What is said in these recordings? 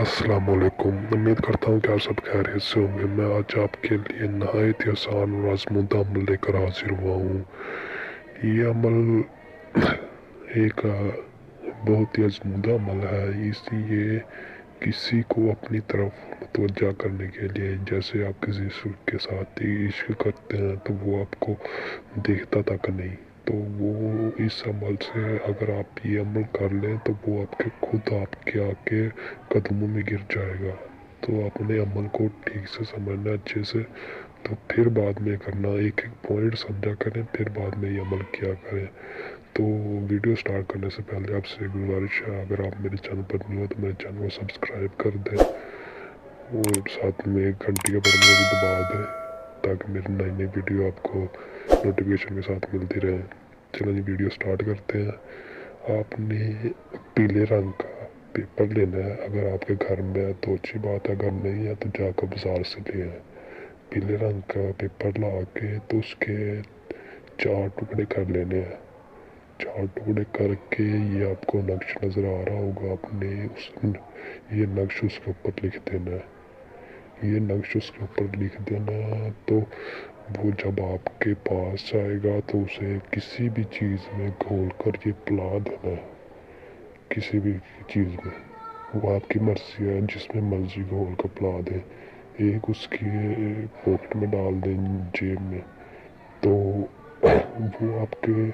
अस्सलाम वालेकुम। उम्मीद करता हूँ कि आप सब खैरियत से होंगे। मैं आज आपके लिए नहायत ही आसान और आजमूदा अमल लेकर हाजिर हुआ हूँ। ये अमल एक बहुत ही आजमूदा अमल है। ये किसी को अपनी तरफ मुतवज्जा करने के लिए, जैसे आप किसी के साथ इश्क करते हैं तो वो आपको देखता तक नहीं, तो वो इस अमल से अगर आप ये अमल कर लें तो वो आपके खुद आपके आके कदमों में गिर जाएगा। तो अपने अमल को ठीक से समझना अच्छे से, तो फिर बाद में करना, एक एक पॉइंट समझा करें, फिर बाद में ये अमल किया करें। तो वीडियो स्टार्ट करने से पहले आपसे गुजारिश है, अगर आप मेरे चैनल पर नहीं हो तो मेरे चैनल को सब्सक्राइब कर दें और साथ में घंटी के बटन को भी दबा दें ताकि मेरी नई नई वीडियो आपको नोटिफिकेशन के साथ मिलती रहे। चलो जी वीडियो स्टार्ट करते हैं। आपने पीले रंग का पेपर लेना है। अगर आपके घर में है तो अच्छी बात है, अगर नहीं है तो जाकर बाजार से ले आए। पीले रंग का पेपर ला के तो उसके 4 टुकड़े कर लेने हैं। 4 टुकड़े करके ये आपको नक्श नज़र आ रहा होगा, आपने ये नक्श उसके ऊपर लिख देना है। ये नक्श उसके ऊपर लिख देना, तो वो जब आपके पास आएगा तो उसे किसी भी चीज़ में घोल कर ये पिला देना है। किसी भी चीज़ में, वो आपकी मर्जी है, जिसमें मर्जी घोल कर पिला दें। एक उसकी पॉकेट में डाल दें, जेब में, तो वो आपके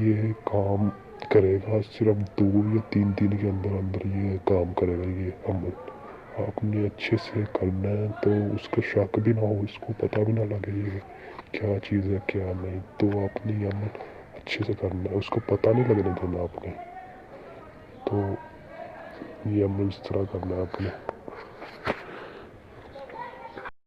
ये काम करेगा। सिर्फ 2 या 3 दिन के अंदर अंदर ये काम करेगा ये अमल। आपने अच्छे से करना है तो उसका शक भी ना हो, इसको पता भी ना लगे ये क्या चीज़ है क्या नहीं। तो आपने ये अमल अच्छे से करना है, उसको पता नहीं लगने देना आपने। तो ये अमल इस तरह करना है आपने।